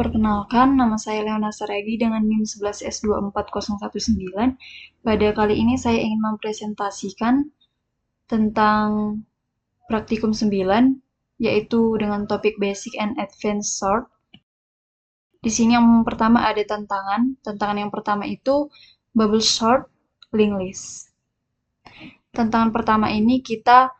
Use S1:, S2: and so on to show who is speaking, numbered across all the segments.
S1: Perkenalkan, nama saya Leona Saragi dengan NIM 11S24019. Pada kali ini saya ingin mempresentasikan tentang praktikum 9, yaitu dengan topik Basic and Advanced Sort. Di sini yang pertama ada tantangan. Tantangan yang pertama itu bubble sort linked list. Tantangan pertama ini kita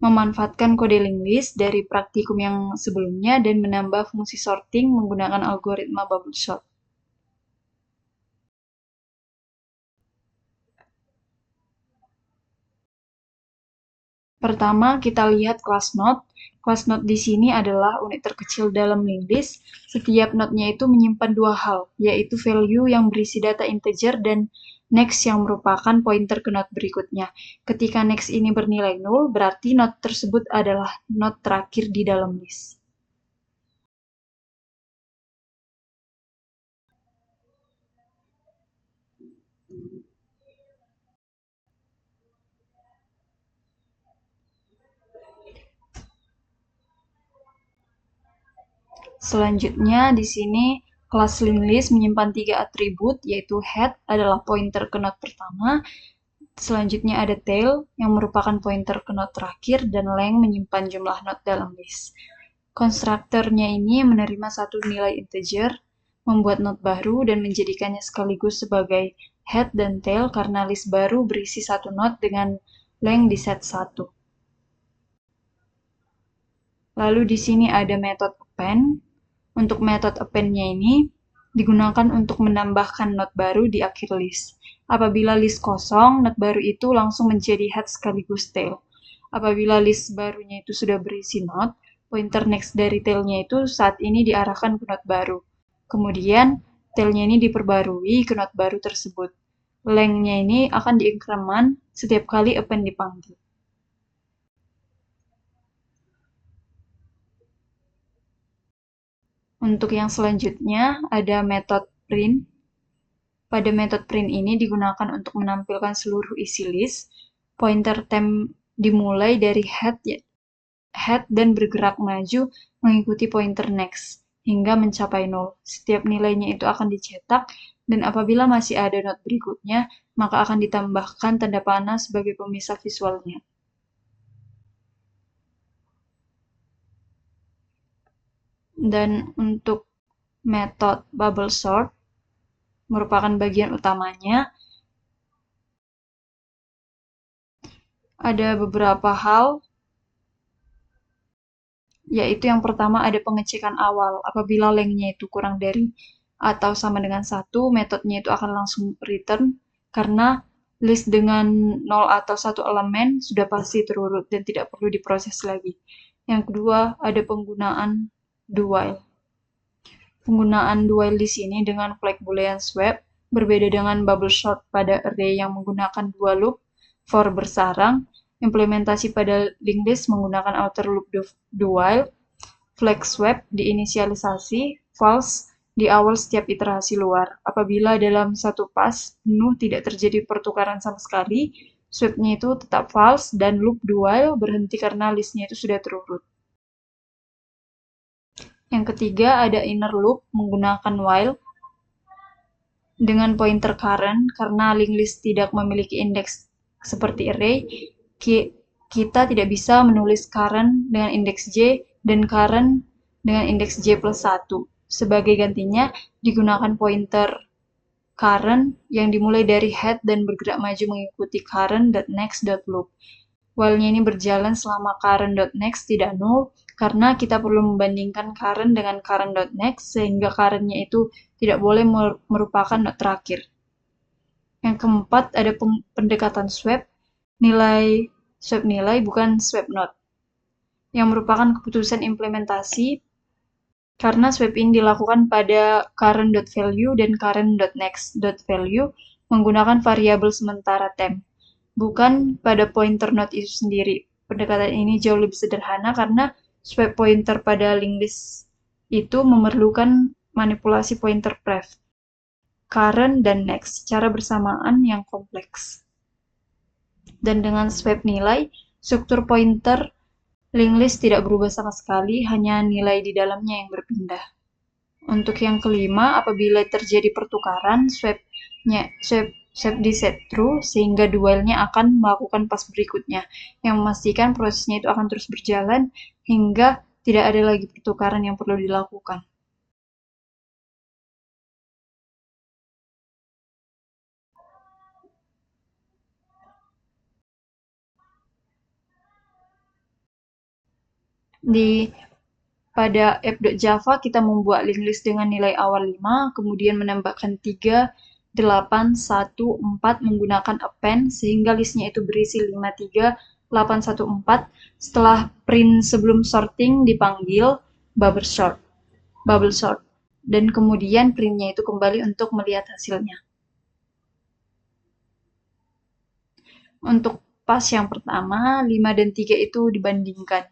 S1: memanfaatkan kode linked list dari praktikum yang sebelumnya dan menambah fungsi sorting menggunakan algoritma bubble sort. Pertama, kita lihat class node. Class node di sini adalah unit terkecil dalam linked list. Setiap node-nya itu menyimpan dua hal, yaitu value yang berisi data integer dan next yang merupakan pointer ke node berikutnya. Ketika next ini bernilai 0, berarti node tersebut adalah node terakhir di dalam list. Selanjutnya, di sini kelas linked list menyimpan 3 atribut, yaitu head adalah pointer ke node pertama, selanjutnya ada tail yang merupakan pointer ke node terakhir, dan length menyimpan jumlah node dalam list. Konstruktornya ini menerima satu nilai integer, membuat node baru, dan menjadikannya sekaligus sebagai head dan tail karena list baru berisi satu node dengan length di set 1. Lalu di sini ada metode append. Untuk metode append-nya ini digunakan untuk menambahkan node baru di akhir list. Apabila list kosong, node baru itu langsung menjadi head sekaligus tail. Apabila list barunya itu sudah berisi node, pointer next dari tail-nya itu saat ini diarahkan ke node baru. Kemudian, tail-nya ini diperbarui ke node baru tersebut. Length-nya ini akan diinkremen setiap kali append dipanggil. Untuk yang selanjutnya, ada metode print. Pada metode print ini digunakan untuk menampilkan seluruh isi list. Pointer temp dimulai dari head dan bergerak maju mengikuti pointer next hingga mencapai 0. Setiap nilainya itu akan dicetak, dan apabila masih ada node berikutnya, maka akan ditambahkan tanda panah sebagai pemisah visualnya. Dan untuk metode bubble sort merupakan bagian utamanya. Ada beberapa hal, yaitu yang pertama ada pengecekan awal. Apabila length-nya itu kurang dari atau sama dengan 1, metodenya itu akan langsung return karena list dengan 0 atau 1 elemen sudah pasti terurut dan tidak perlu diproses lagi. Yang kedua, ada penggunaan do while. Penggunaan do while di sini dengan flag boolean swap berbeda dengan bubble sort pada array yang menggunakan dua loop for bersarang. Implementasi pada linked list menggunakan outer loop do while. Flag swap diinisialisasi false di awal setiap iterasi luar. Apabila dalam satu pass penuh tidak terjadi pertukaran sama sekali, swap-nya itu tetap false dan loop do while berhenti karena listnya itu sudah terurut. Yang ketiga ada inner loop menggunakan while dengan pointer current karena linked list tidak memiliki indeks seperti array. Kita tidak bisa menulis current dengan indeks J dan current dengan indeks J plus 1. Sebagai gantinya, digunakan pointer current yang dimulai dari head dan bergerak maju mengikuti current.next.loop. While-nya ini berjalan selama current.next tidak null, karena kita perlu membandingkan current dengan current.next, sehingga current-nya itu tidak boleh merupakan node terakhir. Yang keempat, ada pendekatan swap. Swap nilai bukan swap node, yang merupakan keputusan implementasi karena swap ini dilakukan pada current.value dan current.next.value menggunakan variabel sementara temp, bukan pada pointer node itu sendiri. Pendekatan ini jauh lebih sederhana karena swap pointer pada linked list itu memerlukan manipulasi pointer pref, current, dan next secara bersamaan yang kompleks. Dan dengan swap nilai, struktur pointer linked list tidak berubah sama sekali, hanya nilai di dalamnya yang berpindah. Untuk yang kelima, apabila terjadi pertukaran, swap di set true sehingga dualnya akan melakukan pass berikutnya, yang memastikan prosesnya itu akan terus berjalan hingga tidak ada lagi pertukaran yang perlu dilakukan. Pada app.java kita membuat link list dengan nilai awal 5, kemudian menambahkan 3, 8, 1, 4 menggunakan append sehingga listnya itu berisi 5, 3, 8, 1, 4. Setelah print sebelum sorting dipanggil bubble sort. Dan kemudian printnya itu kembali untuk melihat hasilnya. Untuk pas yang pertama, 5 dan 3 itu dibandingkan.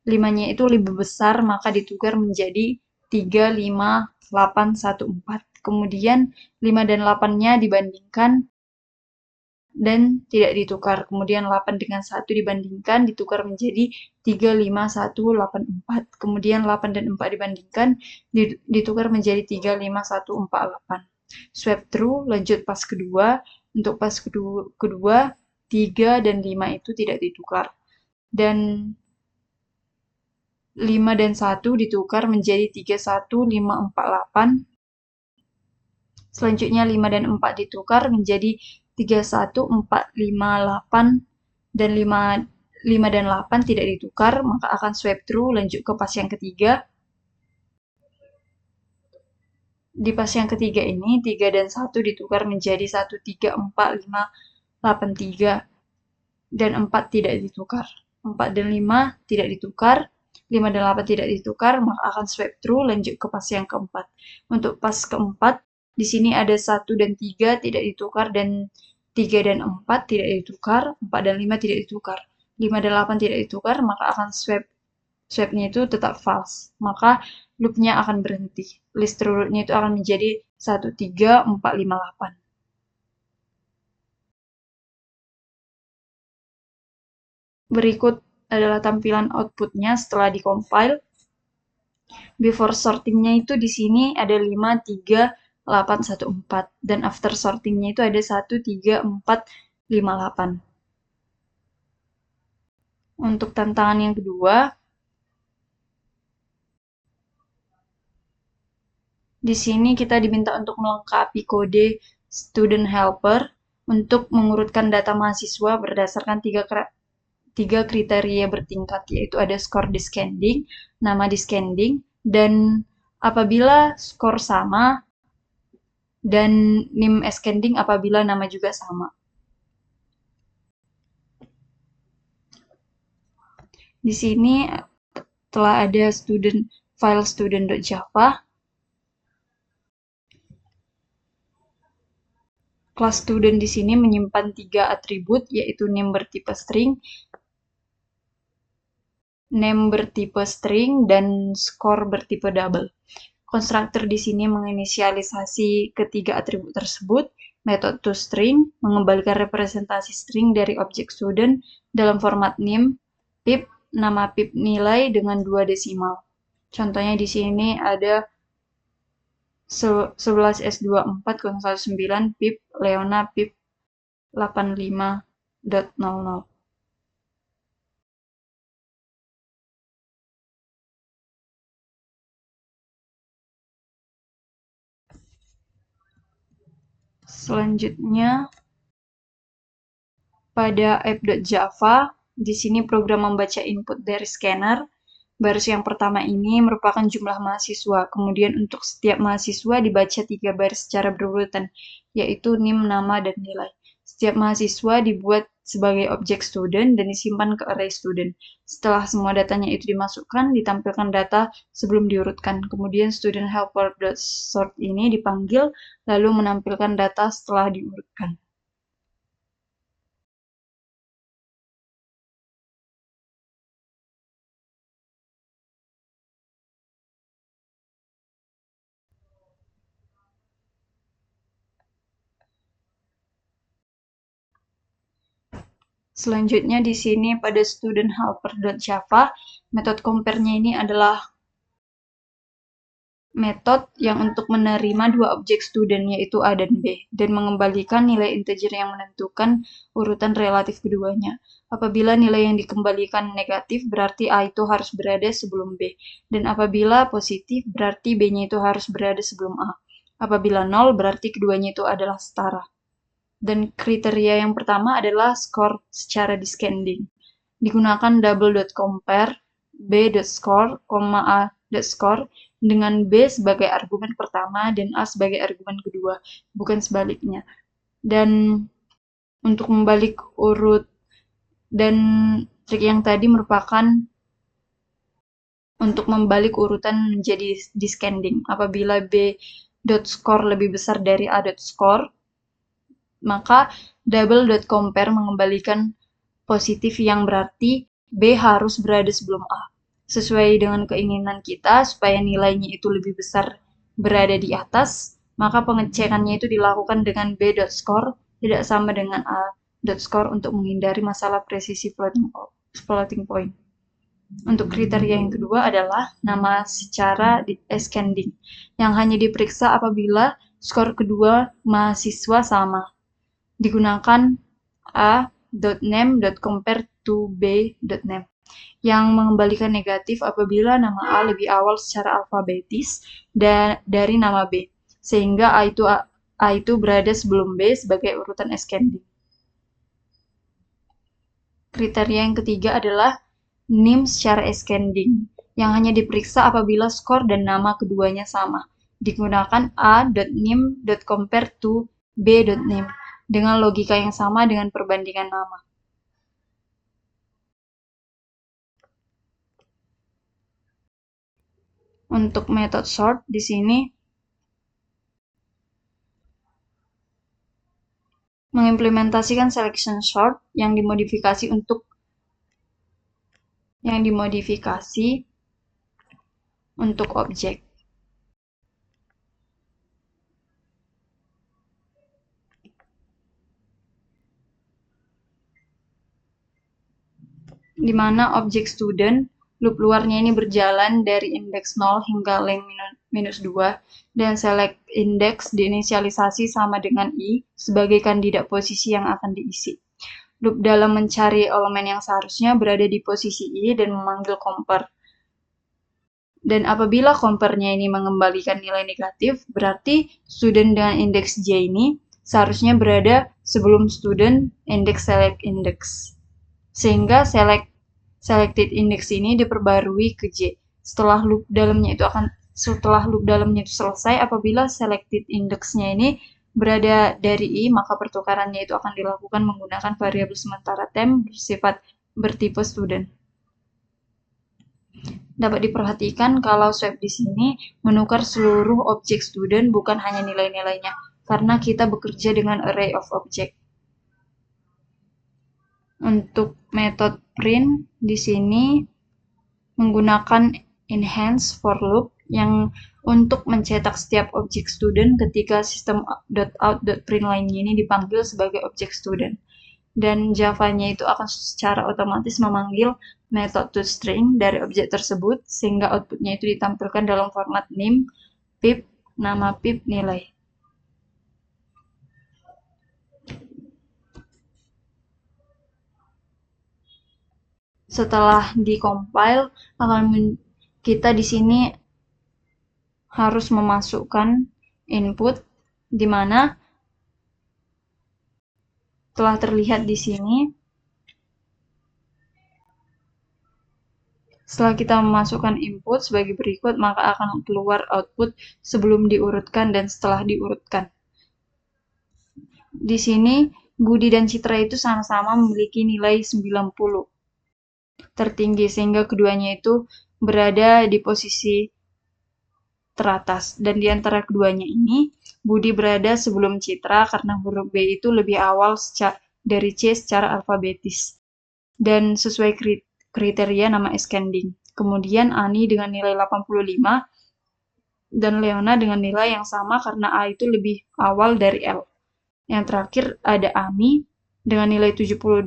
S1: 5-nya itu lebih besar, maka ditukar menjadi 3, 5, 8, 1, 4. Kemudian 5 dan 8-nya dibandingkan dan tidak ditukar. Kemudian 8 dengan 1 dibandingkan, ditukar menjadi 3, 5, 1, 8, 4. Kemudian 8 dan 4 dibandingkan, ditukar menjadi 3, 5, 1, 4, 8. Swap true, lanjut pas kedua. Untuk pas kedua 3 dan 5 itu tidak ditukar. Dan 5 dan 1 ditukar menjadi 3, 1, 5, 4, 8. Selanjutnya 5 dan 4 ditukar menjadi 3, 1, 4, 5, 8. Dan 5 dan 8 tidak ditukar, maka akan swipe through lanjut ke pas yang ketiga. Di pas yang ketiga ini 3 dan 1 ditukar menjadi 1, 3, 4, 5, 8, 3. Dan 4 tidak ditukar. 4 dan 5 tidak ditukar. 5 dan 8 tidak ditukar, maka akan swipe through lanjut ke pas yang keempat. Untuk pas keempat, di sini ada 1 dan 3 tidak ditukar dan 3 dan 4 tidak ditukar, 4 dan 5 tidak ditukar. 5 dan 8 tidak ditukar, maka akan swipe-nya itu tetap false. Maka loopnya akan berhenti. List rootnya itu akan menjadi 1, 3, 4, 5, 8. Berikut adalah tampilan outputnya setelah dikompil. Before sortingnya itu di sini ada 5, 3, 8, 1, 4. Dan after sortingnya itu ada 1, 3, 4, 5, 8. Untuk tantangan yang kedua, di sini kita diminta untuk melengkapi kode student helper untuk mengurutkan data mahasiswa berdasarkan tiga kriteria bertingkat, yaitu ada skor descending, nama descending, dan apabila skor sama, dan name ascending apabila nama juga sama. Di sini telah ada file student.java. Kelas student di sini menyimpan 3 atribut, yaitu name bertipe string, dan score bertipe double. Konstruktor di sini menginisialisasi ketiga atribut tersebut. Method toString mengembalikan representasi string dari objek student dalam format name, pip, nama pip nilai dengan 2 desimal. Contohnya di sini ada 11S2409 pip Leona pip 85.00. Selanjutnya, pada app.java, di sini program membaca input dari scanner. Baris yang pertama ini merupakan jumlah mahasiswa. Kemudian untuk setiap mahasiswa dibaca 3 baris secara berurutan, yaitu name, nama, dan nilai. Setiap mahasiswa dibuat sebagai objek student dan disimpan ke array student. Setelah semua datanya itu dimasukkan, ditampilkan data sebelum diurutkan. Kemudian student helper.sort ini dipanggil, lalu menampilkan data setelah diurutkan. Selanjutnya di sini pada student helper.java, metode compare-nya ini adalah metode yang untuk menerima dua objek student yaitu A dan B dan mengembalikan nilai integer yang menentukan urutan relatif keduanya. Apabila nilai yang dikembalikan negatif berarti A itu harus berada sebelum B dan apabila positif berarti B-nya itu harus berada sebelum A. Apabila 0 berarti keduanya itu adalah setara. Dan kriteria yang pertama adalah skor secara descending. Digunakan double.compare b.score, a.score dengan B sebagai argumen pertama dan A sebagai argumen kedua, bukan sebaliknya. Dan untuk membalik urut dan trik yang tadi merupakan untuk membalik urutan menjadi descending. Apabila B.score lebih besar dari A.score, maka double.compare mengembalikan positif yang berarti B harus berada sebelum A. Sesuai dengan keinginan kita supaya nilainya itu lebih besar berada di atas, maka pengecekannya itu dilakukan dengan B.score tidak sama dengan A.score untuk menghindari masalah presisi floating point. Untuk kriteria yang kedua adalah nama secara ascending, yang hanya diperiksa apabila skor kedua mahasiswa sama. Digunakan a.name.compare to b.name yang mengembalikan negatif apabila nama A lebih awal secara alfabetis dari nama B, sehingga A itu berada sebelum B sebagai urutan ascending. Kriteria yang ketiga adalah NIM secara ascending, yang hanya diperiksa apabila skor dan nama keduanya sama. Digunakan a.nim.compare to b.nim dengan logika yang sama dengan perbandingan nama. Untuk metode sort di sini mengimplementasikan selection sort yang dimodifikasi untuk objek. Di mana objek student loop luarnya ini berjalan dari indeks 0 hingga length -2 dan select index diinisialisasi sama dengan I sebagai kandidat posisi yang akan diisi. Loop dalam mencari elemen yang seharusnya berada di posisi I dan memanggil compare. Dan apabila compare-nya ini mengembalikan nilai negatif, berarti student dengan indeks J ini seharusnya berada sebelum student indeks select index. Sehingga selected index ini diperbarui ke J. Setelah loop dalamnya itu selesai, apabila selected index-nya ini berada dari I, maka pertukarannya itu akan dilakukan menggunakan variabel sementara temp bersifat bertipe student. Dapat diperhatikan kalau swap di sini menukar seluruh objek student, bukan hanya nilai-nilainya, karena kita bekerja dengan array of object. Untuk metode print di sini menggunakan enhance for loop yang untuk mencetak setiap objek student ketika system.out.print lainnya ini dipanggil sebagai objek student. Dan Java-nya itu akan secara otomatis memanggil method toString dari objek tersebut sehingga outputnya itu ditampilkan dalam format name, pip, nama pip, nilai. Setelah di-compile, kita di sini harus memasukkan input di mana telah terlihat di sini. Setelah kita memasukkan input sebagai berikut, maka akan keluar output sebelum diurutkan dan setelah diurutkan. Di sini, Budi dan Citra itu sama-sama memiliki nilai 90 tertinggi, sehingga keduanya itu berada di posisi teratas. Dan di antara keduanya ini, Budi berada sebelum Citra karena huruf B itu lebih awal dari C secara alfabetis. Dan sesuai kriteria nama ascending. Kemudian Ani dengan nilai 85 dan Leona dengan nilai yang sama karena A itu lebih awal dari L. Yang terakhir ada Ami dengan nilai 78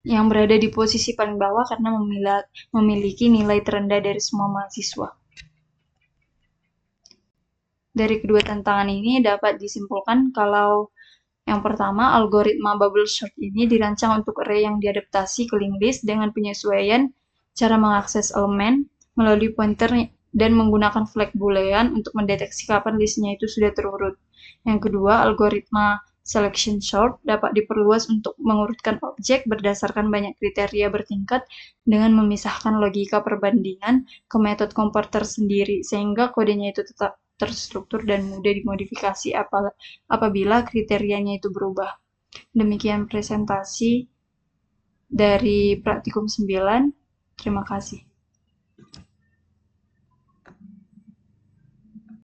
S1: yang berada di posisi paling bawah karena memiliki nilai terendah dari semua mahasiswa. Dari kedua tantangan ini dapat disimpulkan kalau yang pertama, algoritma bubble sort ini dirancang untuk array yang diadaptasi ke linked list dengan penyesuaian cara mengakses elemen melalui pointer dan menggunakan flag boolean untuk mendeteksi kapan listnya itu sudah terurut. Yang kedua, algoritma selection sort dapat diperluas untuk mengurutkan objek berdasarkan banyak kriteria bertingkat dengan memisahkan logika perbandingan ke metode komputer sendiri, sehingga kodenya itu tetap terstruktur dan mudah dimodifikasi apabila kriterianya itu berubah. Demikian presentasi dari Praktikum 9. Terima kasih.